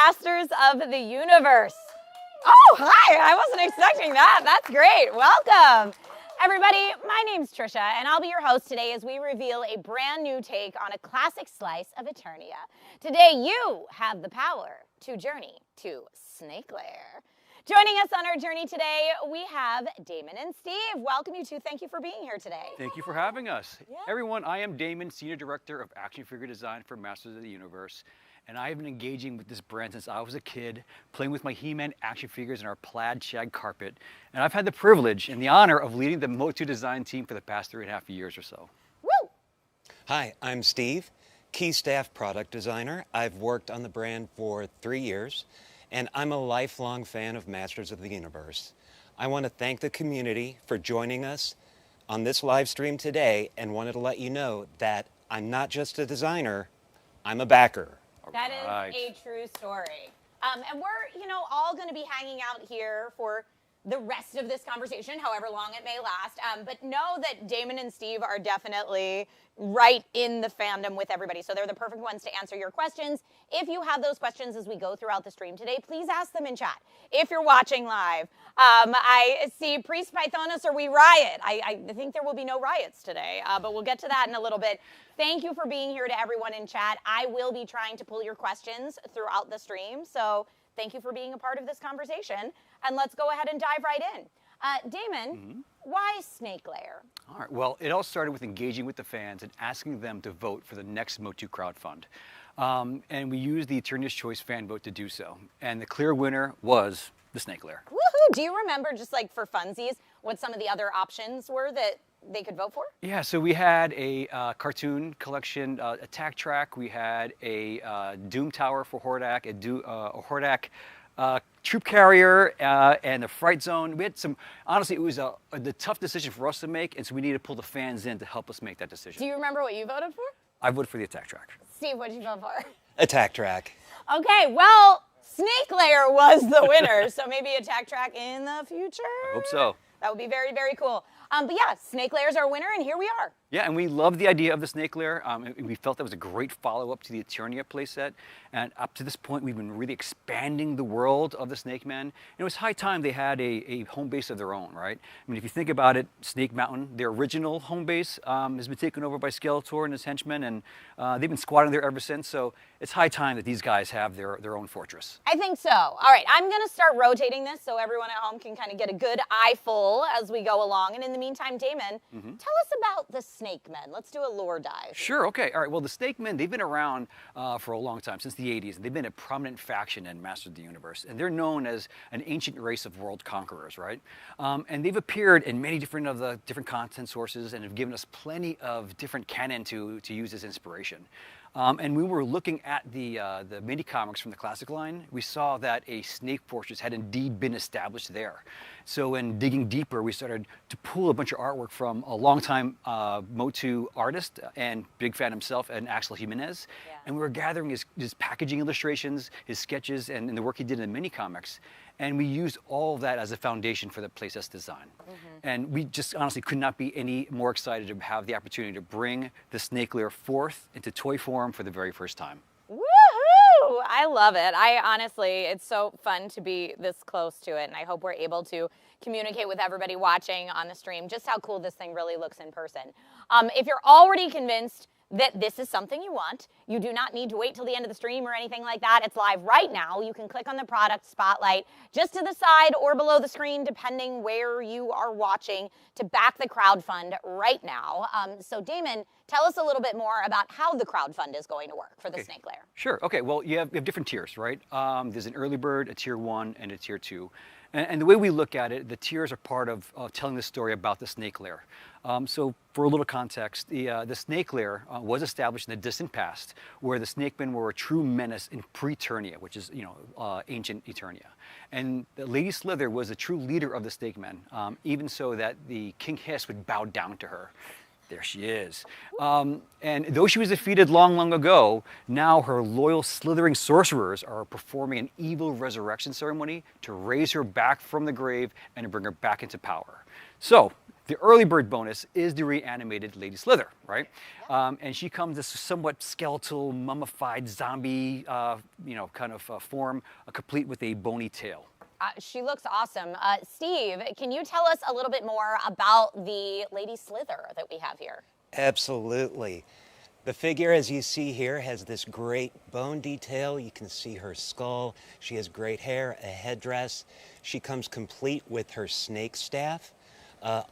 Masters of the Universe. Oh, hi, I wasn't expecting that. That's great. Welcome. Everybody, my name's Trisha, and I'll be your host today as we reveal a brand new take on a classic slice of Eternia. Today, you have the power to journey to Snake Lair. Joining us on our journey today, we have Damon and Steve. Welcome, you two. Thank you for being here today. Thank you for having us. Yeah. Everyone, I am Damon, Senior Director of Action Figure Design for Masters of the Universe. And I have been engaging with this brand since I was a kid, playing with my He-Man action figures in our plaid shag carpet. And I've had the privilege and the honor of leading the MOTU design team for the past 3.5 years or so. Woo! Hi, I'm Steve, Key Staff Product Designer. I've worked on the brand for 3 years, and I'm a lifelong fan of Masters of the Universe. I want to thank the community for joining us on this live stream today, and wanted to let you know that I'm not just a designer, I'm a backer. That is a true story. And we're, all going to be hanging out here for the rest of this conversation, however long it may last. But know that Damon and Steve are definitely right in the fandom with everybody. So they're the perfect ones to answer your questions. If you have those questions as we go throughout the stream today, please ask them in chat. If you're watching live, I see Priest Pythonus or we riot. I think there will be no riots today, but we'll get to that in a little bit. Thank you for being here to everyone in chat. I will be trying to pull your questions throughout the stream. So thank you for being a part of this conversation. And let's go ahead and dive right in. Damon, why Snake Lair? All right, well, it all started with engaging with the fans and asking them to vote for the next MOTU Crowdfund. And we used the Eternia's Choice fan vote to do so. And the clear winner was the Snake Lair. Woohoo! Do you remember, just like for funsies, what some of the other options were that they could vote for? Yeah, so we had a cartoon collection attack track. We had a Doom Tower for Hordak, a Hordak troop carrier, and a Fright Zone. We had some, honestly, it was the tough decision for us to make, and so we needed to pull the fans in to help us make that decision. Do you remember what you voted for? I voted for the attack track. Steve, what did you vote for? Attack track. Okay, well, Snake Lair was the winner, so maybe attack track in the future? I hope so. That would be very, very cool. But yeah, Snake Lair's our winner, and here we are. Yeah, and we love the idea of the Snake Lair. We felt that was a great follow-up to the Eternia playset. And up to this point, we've been really expanding the world of the Snake Man. And it was high time they had a home base of their own, right? I mean, if you think about it, Snake Mountain, their original home base, has been taken over by Skeletor and his henchmen, and they've been squatting there ever since. So it's high time that these guys have their own fortress. I think so. All right, I'm going to start rotating this so everyone at home can kind of get a good eyeful as we go along. And in the meantime, Damon, tell us about the Snake Men. Let's do a lore dive. Sure, okay. All right, well, the Snake Men, they've been around for a long time, since the 80s. And they've been a prominent faction in Masters of the Universe. And they're known as an ancient race of world conquerors, right? And they've appeared in many different content sources and have given us plenty of different canon to use as inspiration. And we were looking at the mini comics from the classic line. We saw that a snake fortress had indeed been established there. So in digging deeper, we started to pull a bunch of artwork from a longtime MOTU artist and big fan himself, and Axel Jimenez. Yeah. And we were gathering his packaging illustrations, his sketches, and the work he did in the mini comics. And we used all of that as a foundation for the playset's design. And we just honestly could not be any more excited to have the opportunity to bring the Snake Lair forth into toy form for the very first time. Woohoo! I love it. It's so fun to be this close to it, and I hope we're able to communicate with everybody watching on the stream just how cool this thing really looks in person. If you're already convinced that this is something you want, you do not need to wait till the end of the stream or anything like that. It's live right now. You can click on the product spotlight just to the side or below the screen, depending where you are watching, to back the crowdfund right now. So Damon, tell us a little bit more about how the crowdfund is going to work for the Snake Lair. Sure, okay, well, you have different tiers, right? There's an early bird, a tier 1, and a tier 2. And the way we look at it, the tiers are part of telling the story about the Snake Lair. So for a little context, the Snake Lair was established in the distant past, where the Snake Men were a true menace in pre-Eternia, which is, ancient Eternia. And Lady Slither was a true leader of the Snake Men, even so that the King Hiss would bow down to her. There she is. And though she was defeated long, long ago, now her loyal slithering sorcerers are performing an evil resurrection ceremony to raise her back from the grave and to bring her back into power. So, The early bird bonus is the reanimated Lady Slither, right? And she comes as somewhat skeletal, mummified zombie, kind of form, complete with a bony tail. She looks awesome. Steve, can you tell us a little bit more about the Lady Slither that we have here? Absolutely. The figure, as you see here, has this great bone detail. You can see her skull. She has great hair, a headdress. She comes complete with her snake staff.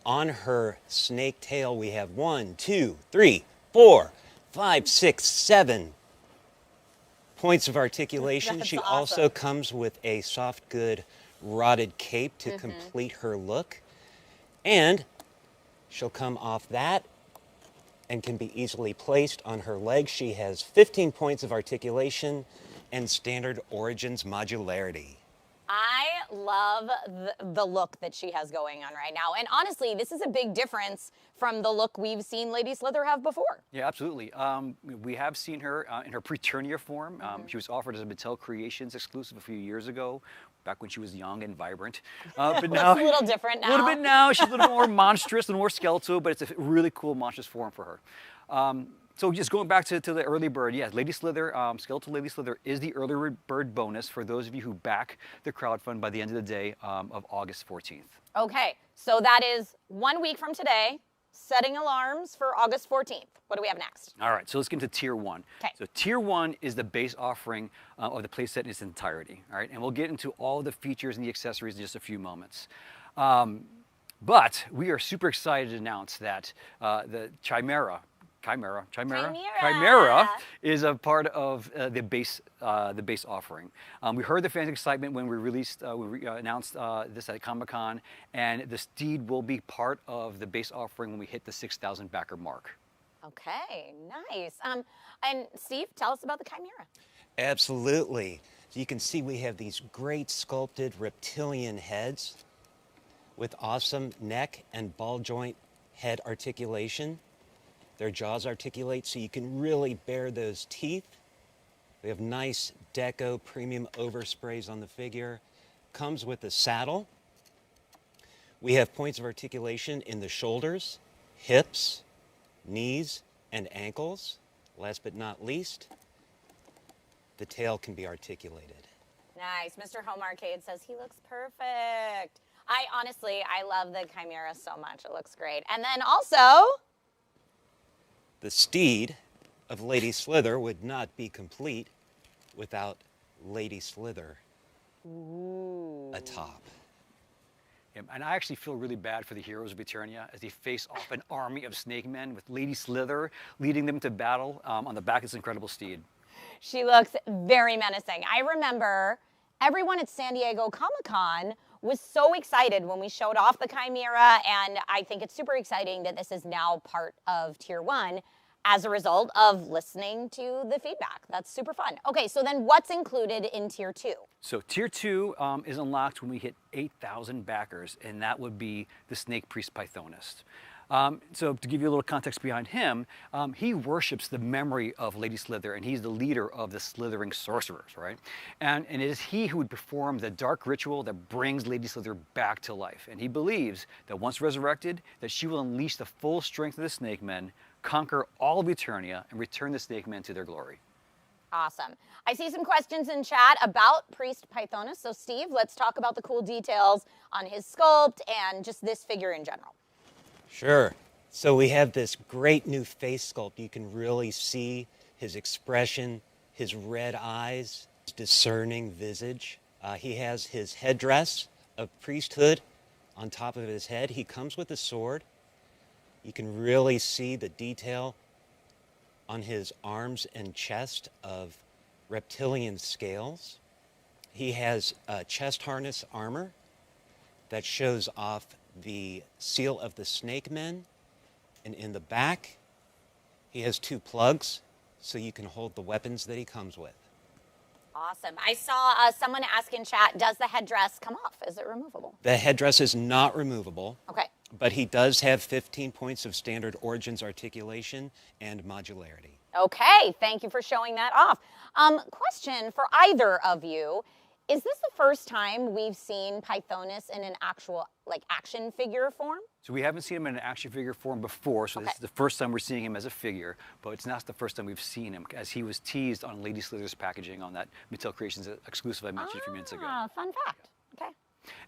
On her snake tail, we have 1, 2, 3, 4, 5, 6, 7 points of articulation. That's She awesome. also comes with a soft good rotted cape to complete her look. And she'll come off that and can be easily placed on her legs. She has 15 points of articulation and standard origins modularity. I love the look that she has going on right now. And honestly, this is a big difference from the look we've seen Lady Slither have before. Yeah, absolutely. We have seen her in her pre-Eternia form. She was offered as a Mattel Creations exclusive a few years ago, back when she was young and vibrant. But now It's a little different now. A little bit now. She's a little more monstrous and more skeletal, but it's a really cool monstrous form for her. So just going back to the early bird, yes, Lady Slither, Skeletal Lady Slither is the early bird bonus for those of you who back the crowdfund by the end of the day of August 14th. Okay, so that is 1 week from today, setting alarms for August 14th. What do we have next? All right, so let's get into Tier 1. Okay. So Tier 1 is the base offering of the playset in its entirety, all right? And we'll get into all the features and the accessories in just a few moments. But we are super excited to announce that the Chimera is a part of the base offering. We heard the fans' excitement when we announced this at Comic-Con, and the steed will be part of the base offering when we hit the 6,000 backer mark. Okay, nice. And Steve, tell us about the Chimera. Absolutely. So you can see we have these great sculpted reptilian heads with awesome neck and ball joint head articulation. Their jaws articulate so you can really bare those teeth. We have nice deco premium oversprays on the figure. Comes with a saddle. We have points of articulation in the shoulders, hips, knees, and ankles. Last but not least, the tail can be articulated. Nice. Mr. Home Arcade says he looks perfect. I love the Chimera so much. It looks great. And then also, The steed of Lady Slither would not be complete without Lady Slither atop. Yeah, and I actually feel really bad for the heroes of Eternia as they face off an army of snake men with Lady Slither leading them to battle on the back of this incredible steed. she looks very menacing. I remember everyone at San Diego Comic-Con was so excited when we showed off the Chimera, and I think it's super exciting that this is now part of Tier 1 as a result of listening to the feedback. That's super fun. Okay, so then what's included in Tier 2? So Tier 2 is unlocked when we hit 8,000 backers, and that would be the Snake Priest Pythonus. So to give you a little context behind him, he worships the memory of Lady Slither, and he's the leader of the slithering sorcerers, right? And it is he who would perform the dark ritual that brings Lady Slither back to life. And he believes that once resurrected, that she will unleash the full strength of the Snake Men, conquer all of Eternia, and return the Snake Men to their glory. Awesome. I see some questions in chat about Priest Pythonus. So Steve, let's talk about the cool details on his sculpt and just this figure in general. Sure. So we have this great new face sculpt. You can really see his expression, his red eyes, his discerning visage. He has his headdress of priesthood on top of his head. He comes with a sword. You can really see the detail on his arms and chest of reptilian scales. He has chest harness armor that shows off the seal of the Snake Men, and in the back he has 2 plugs so you can hold the weapons that he comes with. Awesome. I saw someone ask in chat, does the headdress come off? Is it removable? The headdress is not removable, Okay. but he does have 15 points of standard origins articulation and modularity. Okay, thank you for showing that off. Question for either of you. is this the first time we've seen Pythonus in an actual, like, action figure form? So we haven't seen him in an action figure form before, so this is the first time we're seeing him as a figure, but it's not the first time we've seen him, as he was teased on Lady Slither's packaging on that Mattel Creations exclusive I mentioned a few minutes ago. Fun fact. Okay.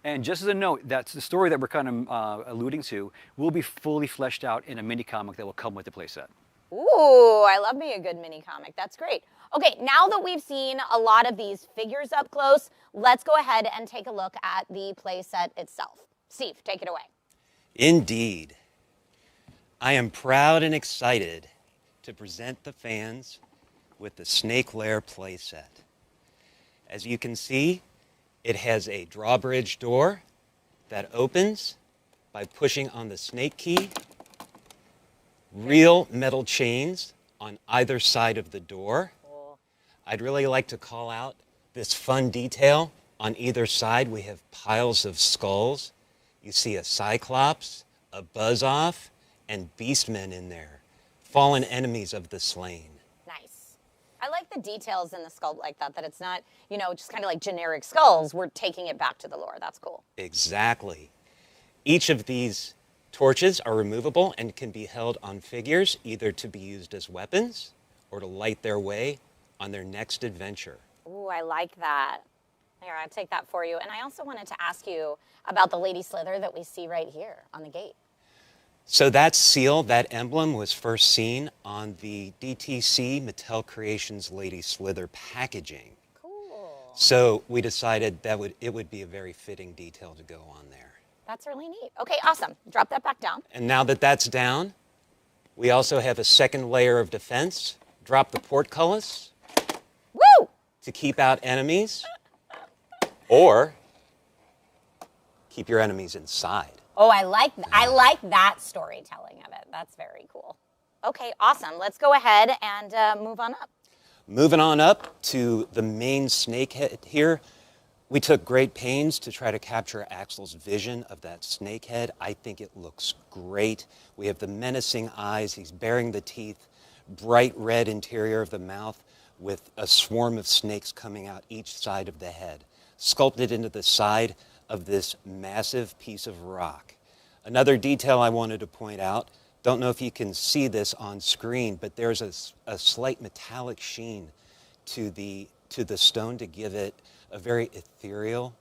And just as a note, that's the story that we're kind of alluding to will be fully fleshed out in a mini comic that will come with the playset. Ooh, I love me a good mini comic. That's great. Okay, now that we've seen a lot of these figures up close, let's go ahead and take a look at the playset itself. Steve, take it away. Indeed. I am proud and excited to present the fans with the Snake Lair playset. As you can see, it has a drawbridge door that opens by pushing on the snake key, real metal chains on either side of the door. Cool. I'd really like to call out this fun detail. On either side, we have piles of skulls. You see a Cyclops, a Buzz-Off, and Beastmen in there, fallen enemies of the slain. Nice. I like the details in the skull like that it's not, you know, just kind of like generic skulls. We're taking it back to the lore. That's cool. Exactly. Each of these torches are removable and can be held on figures, either to be used as weapons or to light their way on their next adventure. Ooh, I like that. Here, I'll take that for you. And I also wanted to ask you about the Lady Slither that we see right here on the gate. So that seal, that emblem, was first seen on the DTC Mattel Creations Lady Slither packaging. Cool. So we decided that it would be a very fitting detail to go on there. That's really neat. Okay, awesome. Drop that back down. And now that that's down, we also have a second layer of defense. Drop the portcullis. Woo! To keep out enemies, or keep your enemies inside. Oh, I like that storytelling of it. That's very cool. Okay, awesome. Let's go ahead and move on up. Moving on up to the main snake head here, we took great pains to try to capture Axel's vision of that snake head. I think it looks great. We have the menacing eyes. He's baring the teeth, bright red interior of the mouth with a swarm of snakes coming out each side of the head, sculpted into the side of this massive piece of rock. Another detail I wanted to point out, don't know if you can see this on screen, but there's a slight metallic sheen to the stone to give it a very ethereal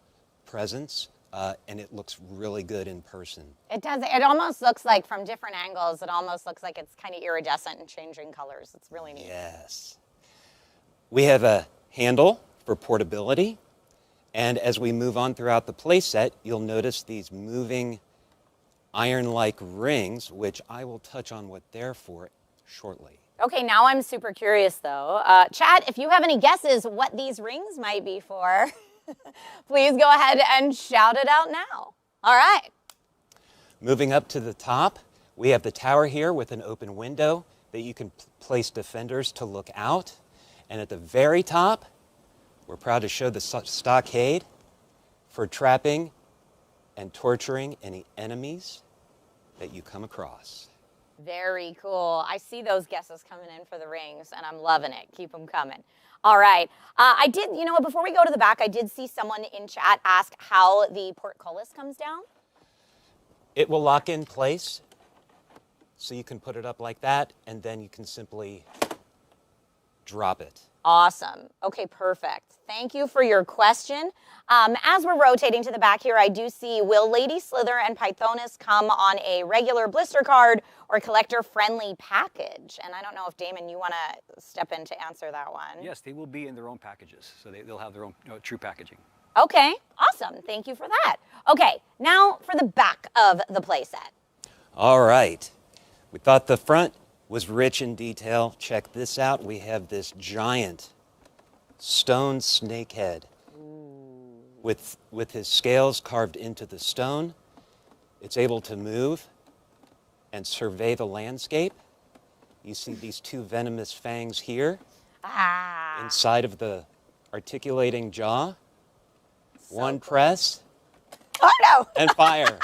presence, and it looks really good in person. It does. It almost looks like, from different angles, it almost looks like it's kind of iridescent and changing colors. It's really neat. Yes. We have a handle for portability. And as we move on throughout the playset, you'll notice these moving iron-like rings, which I will touch on what they're for shortly. Okay, now I'm super curious, though. Chat, if you have any guesses what these rings might be for, please go ahead and shout it out now. All right. Moving up to the top, we have the tower here with an open window that you can place defenders to look out. And at the very top, we're proud to show the stockade for trapping and torturing any enemies that you come across. Very cool. I see those guesses coming in for the rings, and I'm loving it. Keep them coming. All right. I did, you know what, before we go to the back, I did see someone in chat ask how the portcullis comes down. It will lock in place, so you can put it up like that, and then you can simply drop it. Awesome. Okay, perfect. Thank you for your question. As we're rotating to the back here, I do see, will Lady Slither and Pythonus come on a regular blister card or collector-friendly package? And I don't know if, Damon, you want to step in to answer that one. Yes, they will be in their own packages, so they'll have their own true packaging. Okay, awesome. Thank you for that. Okay, now for the back of the playset. All right. We thought the front was rich in detail. Check this out. We have this giant stone snake head with his scales carved into the stone. It's able to move and survey the landscape. You see these two venomous fangs here inside of the articulating jaw. One press and fire.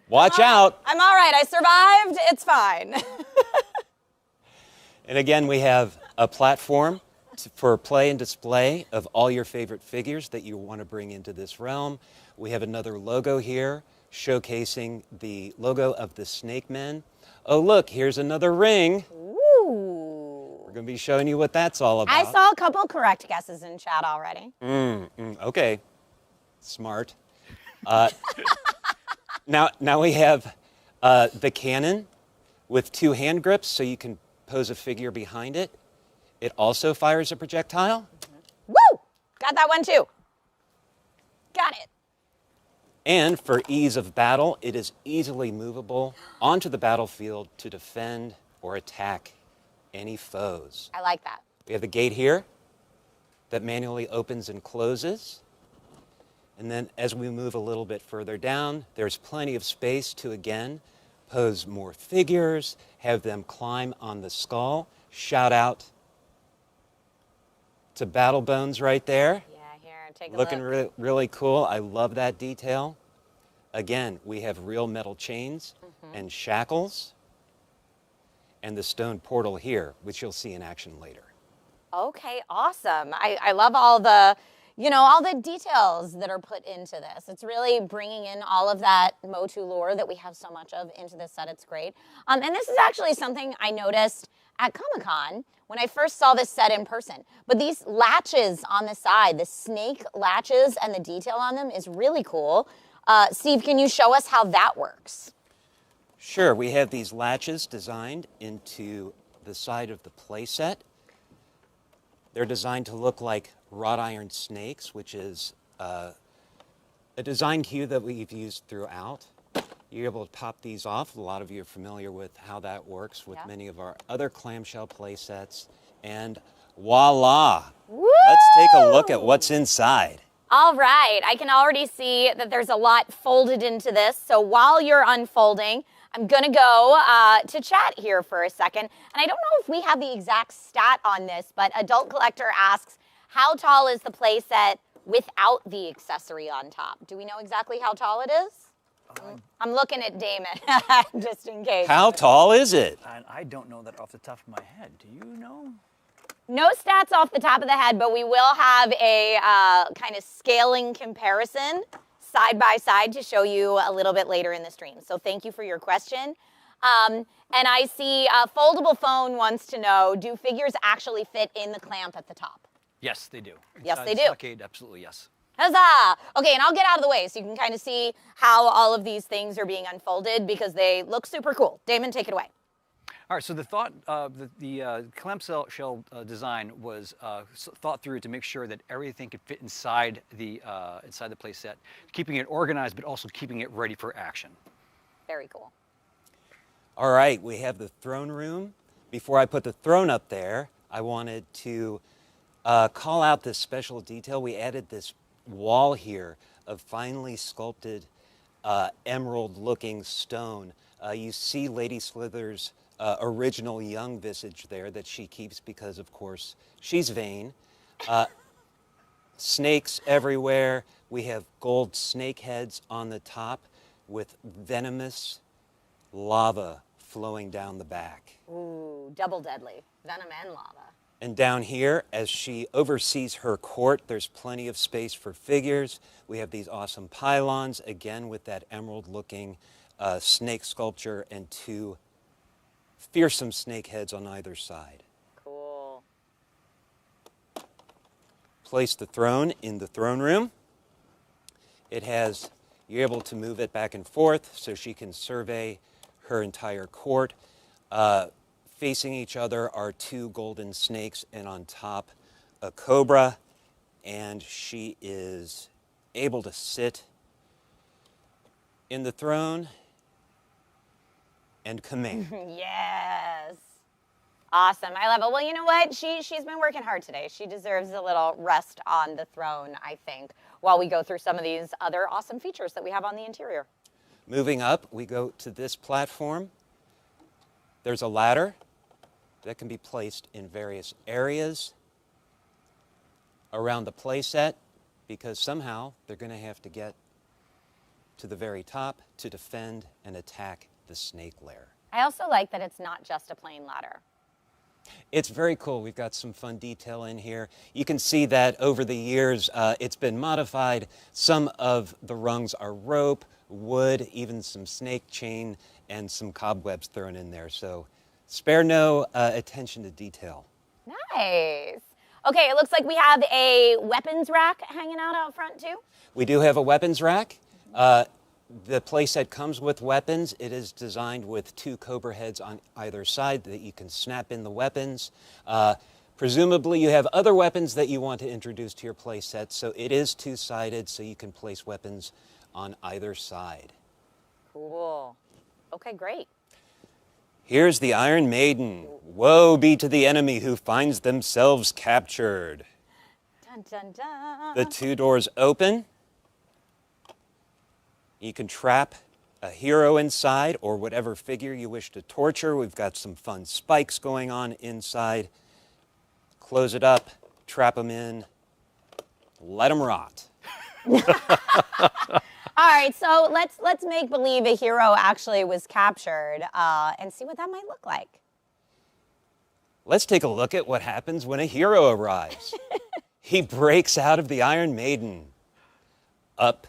Watch out. I'm all right. I survived. It's fine. And again, we have a platform for play and display of all your favorite figures that you want to bring into this realm. We have another logo here showcasing the logo of the Snake Men. Oh, look, here's another ring. Ooh. We're going to be showing you what that's all about. I saw a couple correct guesses in chat already. Okay, smart. Now we have the cannon with 2 hand grips, so you can pose a figure behind it. It also fires a projectile. Woo! Got that one too. Got it. And for ease of battle, it is easily movable onto the battlefield to defend or attack any foes. I like that. We have the gate here that manually opens and closes. And then as we move a little bit further down, there's plenty of space to, again, pose more figures, have them climb on the skull. Shout out to Battle Bones right there. Yeah, here, take a Looking look. really cool. I love that detail. Again, we have real metal chains and shackles and the stone portal here, which you'll see in action later. Okay, awesome. I love all the, all the details that are put into this. It's really bringing in all of that MOTU lore that we have so much of into this set. It's great. And this is actually something I noticed at Comic-Con when I first saw this set in person. But these latches on the side, the snake latches and the detail on them is really cool. Steve, can you show us how that works? Sure, we have these latches designed into the side of the playset. They're designed to look like wrought iron snakes, which is a design cue that we've used throughout. You're able to pop these off. A lot of you are familiar with how that works with many of our other clamshell play sets. And voila! Woo! Let's take a look at what's inside. All right, I can already see that there's a lot folded into this. So while you're unfolding, I'm gonna go to chat here for a second. And I don't know if we have the exact stat on this, but Adult Collector asks, how tall is the play set without the accessory on top? Do we know exactly how tall it is? I'm looking at Damon, just in case. How tall is it? I don't know that off the top of my head. Do you know? No stats off the top of the head, but we will have a kind of scaling comparison side by side to show you a little bit later in the stream. So thank you for your question. And I see Foldable Phone wants to know, do figures actually fit in the clamp at the top? Yes, they do. Yes, they Inside do. Stockade, absolutely, yes. Huzzah! Okay, and I'll get out of the way so you can kind of see how all of these things are being unfolded because they look super cool. Damon, take it away. All right, so the thought, the clamshell design was thought through to make sure that everything could fit inside the play set, keeping it organized, but also keeping it ready for action. Very cool. All right, we have the throne room. Before I put the throne up there, I wanted to call out this special detail. We added this wall here of finely sculpted emerald-looking stone. You see Lady Slither's original young visage there that she keeps because, of course, she's vain. Snakes everywhere. We have gold snake heads on the top with venomous lava flowing down the back. Ooh, double deadly. Venom and lava. And down here, as she oversees her court, there's plenty of space for figures. We have these awesome pylons, again with that emerald-looking snake sculpture and 2 fearsome snake heads on either side. Cool. Place the throne in the throne room. It has, you're able to move it back and forth so she can survey her entire court. Facing each other are 2 golden snakes and on top a cobra, and she is able to sit in the throne and command. Yes. Awesome. I love it. Well, you know what? She's been working hard today. She deserves a little rest on the throne, I think, while we go through some of these other awesome features that we have on the interior. Moving up, we go to this platform. There's a ladder that can be placed in various areas around the playset because somehow they're going to have to get to the very top to defend and attack the snake lair. I also like that it's not just a plain ladder. It's very cool. We've got some fun detail in here. You can see that over the years it's been modified. Some of the rungs are rope, wood, even some snake chain, and some cobwebs thrown in there. So spare no attention to detail. Nice. Okay, it looks like we have a weapons rack hanging out front too. We do have a weapons rack. The playset comes with weapons. It is designed with 2 cobra heads on either side that you can snap in the weapons. Presumably you have other weapons that you want to introduce to your playset, so it is 2-sided, so you can place weapons on either side. Cool. Okay, great. Here's the Iron Maiden. Woe be to the enemy who finds themselves captured. Dun, dun, dun. The 2 doors open. You can trap a hero inside or whatever figure you wish to torture. We've got some fun spikes going on inside. Close it up, trap them in, let them rot. All right, so let's make believe a hero actually was captured and see what that might look like. Let's take a look at what happens when a hero arrives. He breaks out of the Iron Maiden. Up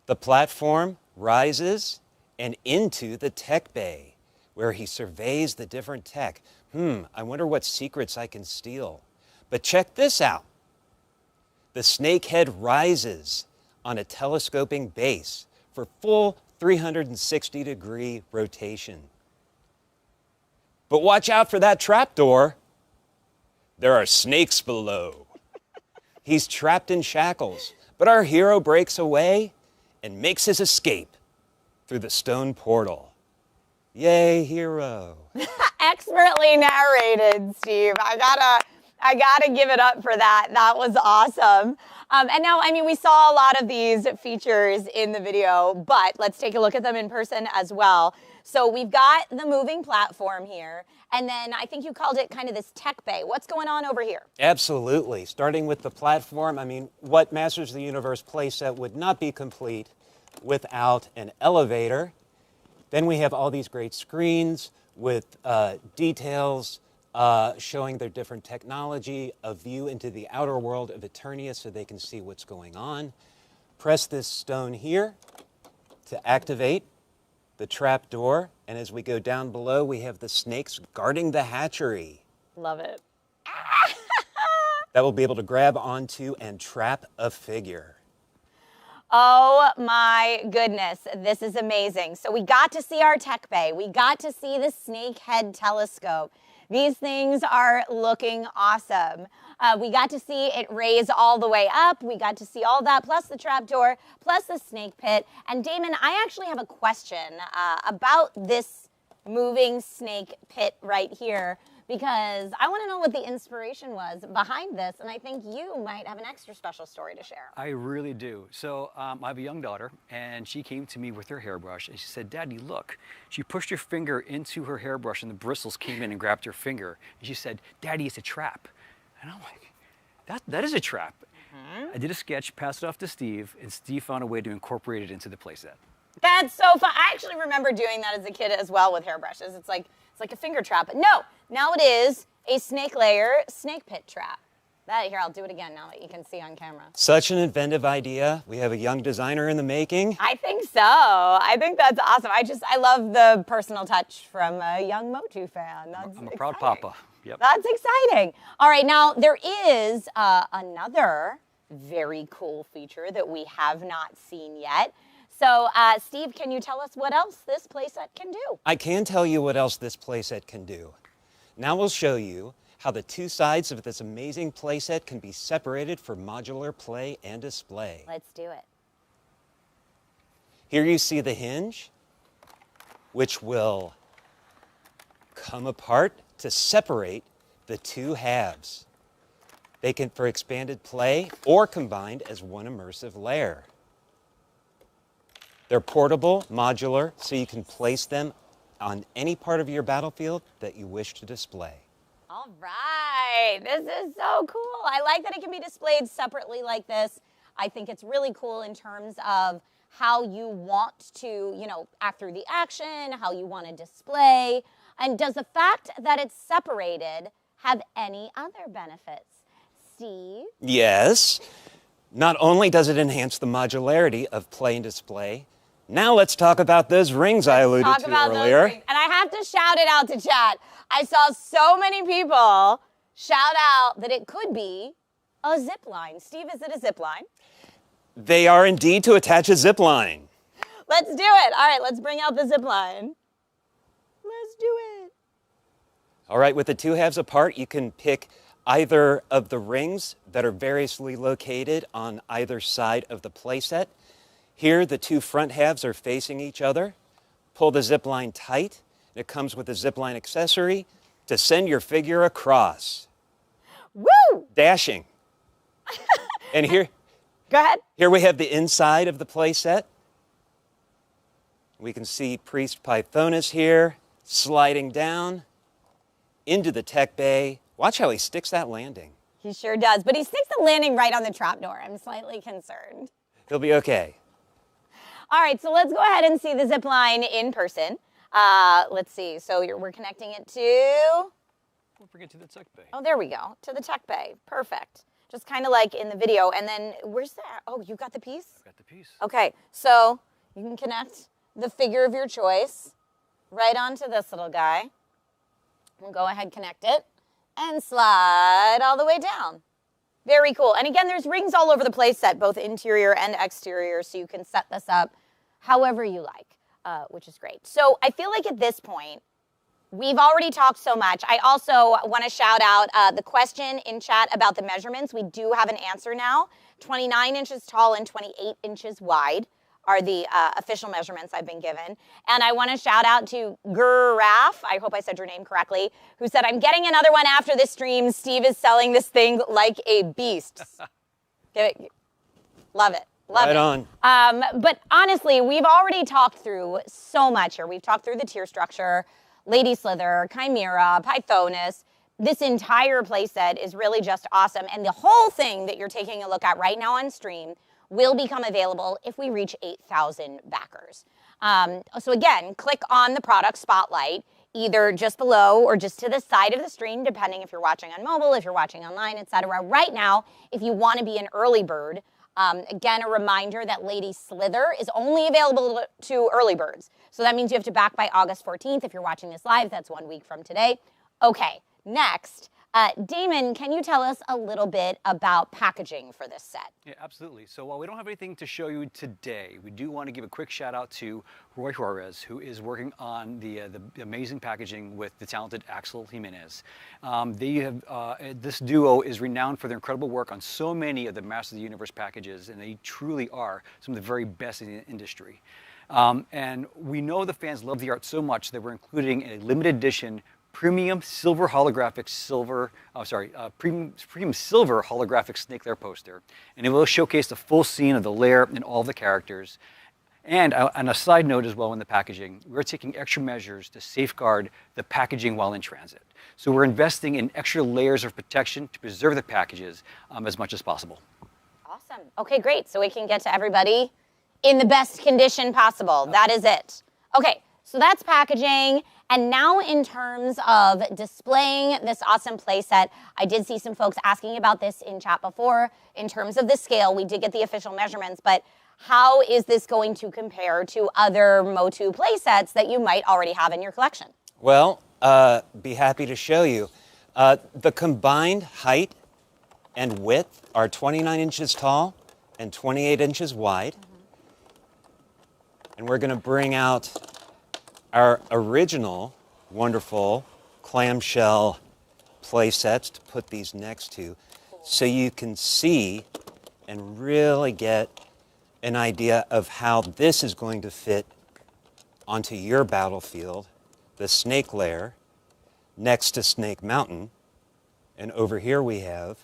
the platform, rises, and into the tech bay, where he surveys the different tech. I wonder what secrets I can steal. But check this out. The snake head rises on a telescoping base for full 360-degree rotation. But watch out for that trapdoor. There are snakes below. He's trapped in shackles, but our hero breaks away and makes his escape through the stone portal. Yay, hero. Expertly narrated, Steve. I gotta give it up for that. That was awesome. And now, I mean, we saw a lot of these features in the video, but let's take a look at them in person as well. So we've got the moving platform here, and then I think you called it kind of this tech bay. What's going on over here? Absolutely. Starting with the platform, I mean, what Masters of the Universe playset would not be complete without an elevator. Then we have all these great screens with details showing their different technology, a view into the outer world of Eternia so they can see what's going on. Press this stone here to activate the trap door, and as we go down below, we have the snakes guarding the hatchery. Love it. That will be able to grab onto and trap a figure. Oh my goodness, this is amazing. So we got to see our tech bay. We got to see the snake head telescope. These things are looking awesome. We got to see it raise all the way up. We got to see all that, plus the trapdoor, plus the snake pit. And Damon, I actually have a question about this moving snake pit right here, because I want to know what the inspiration was behind this, and I think you might have an extra special story to share. I really do. So I have a young daughter, and she came to me with her hairbrush, and she said, "Daddy, look." She pushed her finger into her hairbrush, and the bristles came in and grabbed her finger. And she said, "Daddy, it's a trap." And I'm like, that is a trap. I did a sketch, passed it off to Steve, and Steve found a way to incorporate it into the playset. That's so fun. I actually remember doing that as a kid as well with hairbrushes. It's like a finger trap. But no, now it is a snake layer snake pit trap. Here, I'll do it again now that you can see on camera. Such an inventive idea. We have a young designer in the making. I think so. I think that's awesome. I love the personal touch from a young MOTU fan. I'm a proud papa. Yep. That's exciting. All right, now there is another very cool feature that we have not seen yet. So, Steve, can you tell us what else this playset can do? I can tell you what else this playset can do. Now we'll show you how the two sides of this amazing playset can be separated for modular play and display. Let's do it. Here you see the hinge, which will come apart to separate the two halves. They can for expanded play or combined as one immersive layer. They're portable, modular, so you can place them on any part of your battlefield that you wish to display. All right, this is so cool. I like that it can be displayed separately like this. I think it's really cool in terms of how you want to, act through the action, how you want to display. And does the fact that it's separated have any other benefits? Steve? Yes. Not only does it enhance the modularity of play and display, now let's talk about those rings I alluded to earlier. And I have to shout it out to chat. I saw so many people shout out that it could be a zip line. Steve, is it a zip line? They are indeed to attach a zip line. Let's do it. All right, let's bring out the zip line. Let's do it. All right, with the two halves apart, you can pick either of the rings that are variously located on either side of the playset. Here, the two front halves are facing each other. Pull the zip line tight. It comes with a zip line accessory to send your figure across. Woo! Dashing. And here, Go ahead. here we have the inside of the playset. We can see Priest Pythonus here sliding down into the tech bay. Watch how he sticks that landing. He sure does, but he sticks the landing right on the trapdoor. I'm slightly concerned. He'll be okay. All right, so let's go ahead and see the zip line in person. Let's see. So we're connecting it to. Don't forget to the tech bay. Oh, there we go. To the tech bay. Perfect. Just kind of like in the video. And then where's that? Oh, you got the piece? I've got the piece. Okay, so you can connect the figure of your choice right onto this little guy. We'll go ahead, connect it, and slide all the way down. Very cool. And again, there's rings all over the playset, both interior and exterior, so you can set this up however you like, which is great. So I feel like at this point, we've already talked so much. I also want to shout out the question in chat about the measurements. We do have an answer now. 29 inches tall and 28 inches wide are the official measurements I've been given. And I want to shout out to Giraffe, I hope I said your name correctly, who said, I'm getting another one after this stream. Steve is selling this thing like a beast. Love it. Love Right it. on. But honestly, we've already talked through so much here. We've talked through the tier structure, Lady Slither, Chimera, Pythonus. This entire playset is really just awesome. And the whole thing that you're taking a look at right now on stream will become available if we reach 8,000 backers. So again, click on the product spotlight, either just below or just to the side of the stream, depending if you're watching on mobile, if you're watching online, etc. Right now, if you want to be an early bird, again, a reminder that Lady Slither is only available to early birds. So that means you have to back by August 14th. If you're watching this live, that's 1 week from today. Okay, next. Damon, can you tell us a little bit about packaging for this set? Yeah, absolutely. So while we don't have anything to show you today, we do want to give a quick shout out to Roy Juarez, who is working on the amazing packaging with the talented Axel Jimenez. This duo is renowned for their incredible work on so many of the Masters of the Universe packages, and they truly are some of the very best in the industry. And we know the fans love the art so much that we're including a limited edition premium silver holographic Snake Lair poster, and it will showcase the full scene of the lair and all the characters. And on a side note as well in the packaging, we're taking extra measures to safeguard the packaging while in transit. So we're investing in extra layers of protection to preserve the packages as much as possible. Awesome. Okay, great. So we can get to everybody in the best condition possible. That is it. Okay, so that's packaging. And now in terms of displaying this awesome playset, I did see some folks asking about this in chat before. In terms of the scale, we did get the official measurements, but how is this going to compare to other MOTU playsets that you might already have in your collection? Well, be happy to show you. The combined height and width are 29 inches tall and 28 inches wide. And we're going to bring out our original wonderful clamshell play sets to put these next to so you can see and really get an idea of how this is going to fit onto your battlefield, the Snake Lair next to Snake Mountain, and over here we have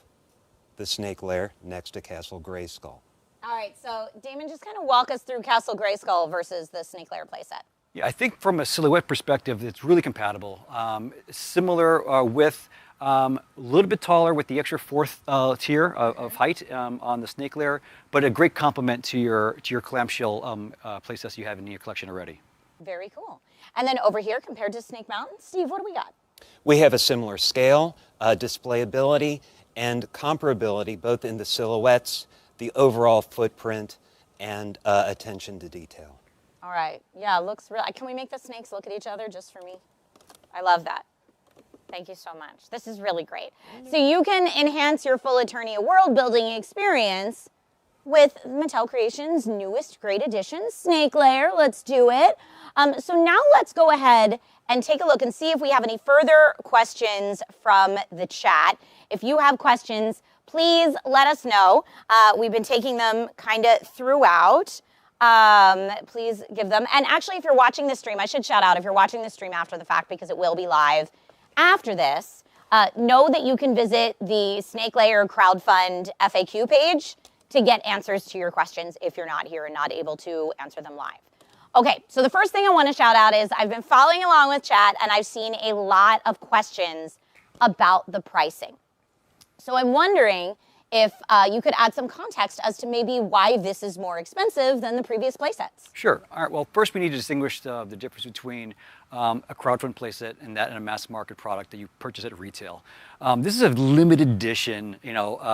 the Snake Lair next to Castle Grayskull. All right, so Damon, just kind of walk us through Castle Grayskull versus the Snake Lair playset. Yeah, I think from a silhouette perspective, it's really compatible. Similar width, a little bit taller with the extra fourth tier of height on the Snake Lair, but a great complement to your clamshell playsets you have in your collection already. Very cool. And then over here, compared to Snake Mountain, Steve, what do we got? We have a similar scale, displayability, and comparability, both in the silhouettes, the overall footprint, and attention to detail. All right. Yeah, looks real. Can we make the snakes look at each other just for me? I love that. Thank you so much. This is really great. So you can enhance your full Eternia world building experience with Mattel Creations' newest great edition, Snake Lair. Let's do it. So now let's go ahead and take a look and see if we have any further questions from the chat. If you have questions, please let us know. We've been taking them kind of throughout. Please give them. And actually, if you're watching this stream, I should shout out, if you're watching this stream after the fact, because it will be live after this, know that you can visit the Snake Lair Crowdfund FAQ page to get answers to your questions if you're not here and not able to answer them live. Okay, so the first thing I want to shout out is I've been following along with chat and I've seen a lot of questions about the pricing. So I'm wondering if you could add some context as to maybe why this is more expensive than the previous playsets. Sure. All right. Well, first we need to distinguish the difference between a crowdfund playset and a mass market product that you purchase at retail. This is a limited edition,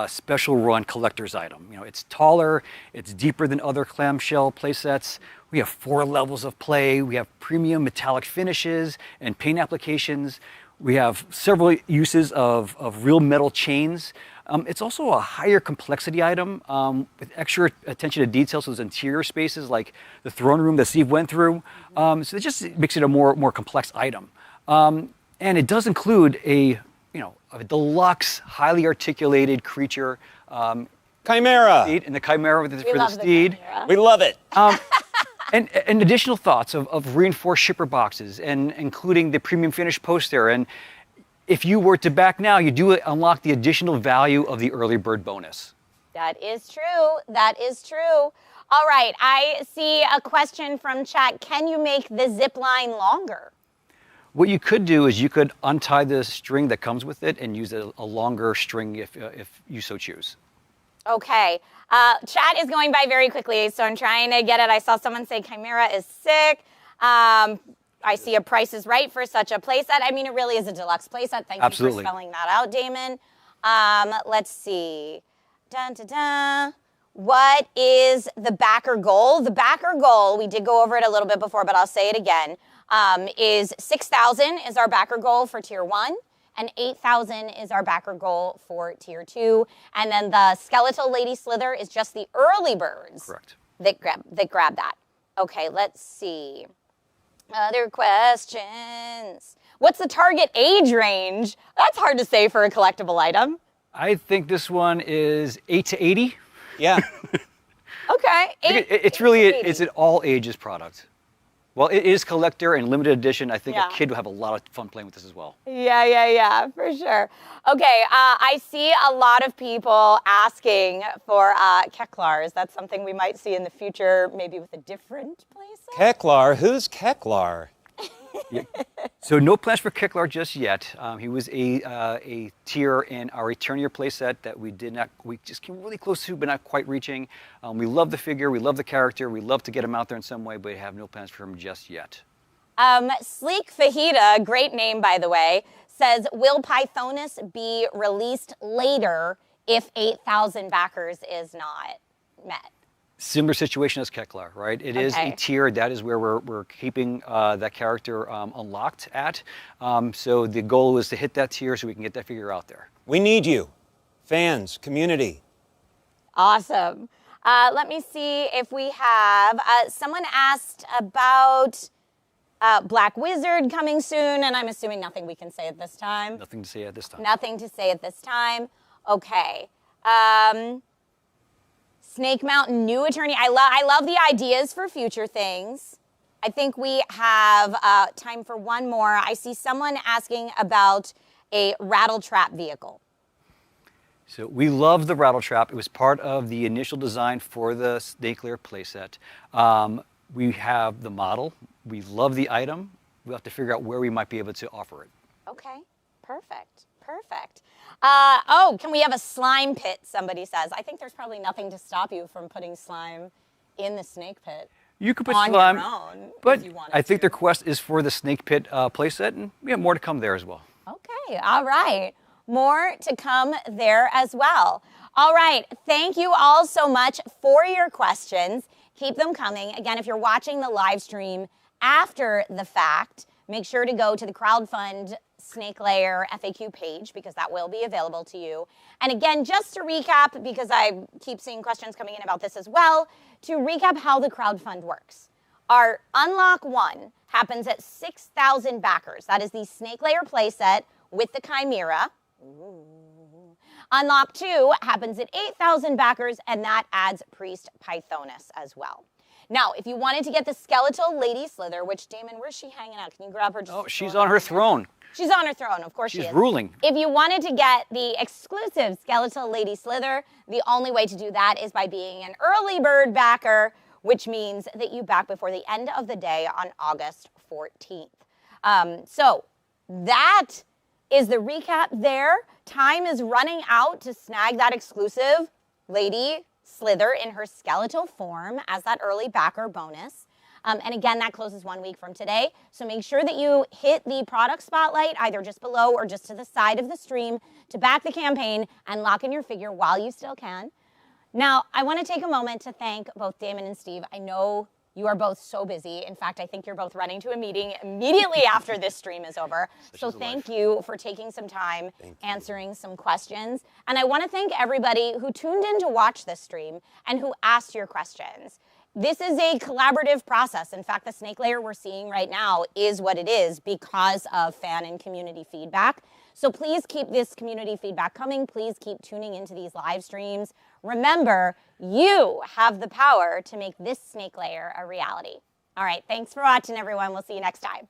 special run collector's item. It's taller, it's deeper than other clamshell playsets. We have 4 levels of play. We have premium metallic finishes and paint applications. We have several uses of real metal chains. It's also a higher complexity item with extra attention to detail. So there's interior spaces like the throne room that Steve went through. So it just makes it a more complex item. And it does include a deluxe, highly articulated creature. Chimera. And the Chimera for the steed. We love it. And additional thoughts of reinforced shipper boxes and including the premium finish poster. And if you were to back now, you do unlock the additional value of the early bird bonus. That is true. That is true. All right, I see a question from chat. Can you make the zip line longer? What you could do is you could untie the string that comes with it and use a longer string if you so choose. Okay. Chat is going by very quickly, so I'm trying to get it. I saw someone say Chimera is sick. I see a Price is Right for such a playset. I mean, it really is a deluxe playset. Thank you for spelling that out, Damon. Let's see. Dun, dun, dun. What is the backer goal? The backer goal, we did go over it a little bit before, but I'll say it again, is 6,000 is our backer goal for Tier 1. And 8,000 is our backer goal for Tier 2. And then the Skeletal Lady Slither is just the early birds. Correct. That grab that. Okay, let's see. Other questions. What's the target age range? That's hard to say for a collectible item. I think this one is 8 to 80. Yeah. Okay. It's an all ages product. Well, it is collector and limited edition. I think a kid would have a lot of fun playing with this as well. Yeah, for sure. Okay, I see a lot of people asking for Kelkar. Is that something we might see in the future, maybe with a different playset? Kelkar? Who's Kelkar? Yeah. So no plans for Kelkar just yet. He was a tier in our Eternia playset that we just came really close to, but not quite reaching. We love the figure, we love the character, we love to get him out there in some way, but we have no plans for him just yet. Sleek Fajita, great name by the way, says, will Pythonus be released later if 8,000 backers is not met? Similar situation as Kelkar, right? It is a tier. That is where we're keeping that character unlocked at. So the goal is to hit that tier so we can get that figure out there. We need you, fans, community. Awesome. Let me see if we have, someone asked about Black Wizard coming soon, and I'm assuming nothing we can say at this time. Nothing to say at this time. Nothing to say at this time. Okay. Snake Mountain, new Eternia. I love the ideas for future things. I think we have time for one more. I see someone asking about a rattle trap vehicle. So we love the rattle trap. It was part of the initial design for the Snake Lair playset. We have the model. We love the item. We'll have to figure out where we might be able to offer it. Okay, perfect. Oh, can we have a slime pit, somebody says. I think there's probably nothing to stop you from putting slime in the snake pit. You could put on slime, your own but if you wanted I think to. their quest is for the Snake Pit playset, and we have more to come there as well. Okay, all right. More to come there as well. All right, thank you all so much for your questions. Keep them coming. Again, if you're watching the live stream after the fact, make sure to go to the Crowdfund Snake Lair FAQ page because that will be available to you. And again, just to recap, because I keep seeing questions coming in about this as well, to recap how the crowdfund works. Our Unlock 1 happens at 6,000 backers. That is the Snake Lair playset with the Chimera. Ooh. Unlock 2 happens at 8,000 backers, and that adds Priest Pythonus as well. Now, if you wanted to get the skeletal Lady Slither, which, Damon, where's she hanging out? Can you grab her? Oh, she's on her throne. She's on her throne, of course she is. She's ruling. If you wanted to get the exclusive skeletal Lady Slither, the only way to do that is by being an early bird backer, which means that you back before the end of the day on August 14th. So that is the recap there. Time is running out to snag that exclusive Lady Slither in her skeletal form as that early backer bonus. And again, that closes 1 week from today. So make sure that you hit the product spotlight either just below or just to the side of the stream to back the campaign and lock in your figure while you still can. Now, I want to take a moment to thank both Damon and Steve. I know you are both so busy. In fact, I think you're both running to a meeting immediately after this stream is over. So thank you for taking some time answering some questions. And I want to thank everybody who tuned in to watch this stream and who asked your questions. This is a collaborative process. In fact, the Snake Lair we're seeing right now is what it is because of fan and community feedback. So please keep this community feedback coming. Please keep tuning into these live streams. Remember, you have the power to make this Snake Lair a reality. All right, thanks for watching, everyone. We'll see you next time.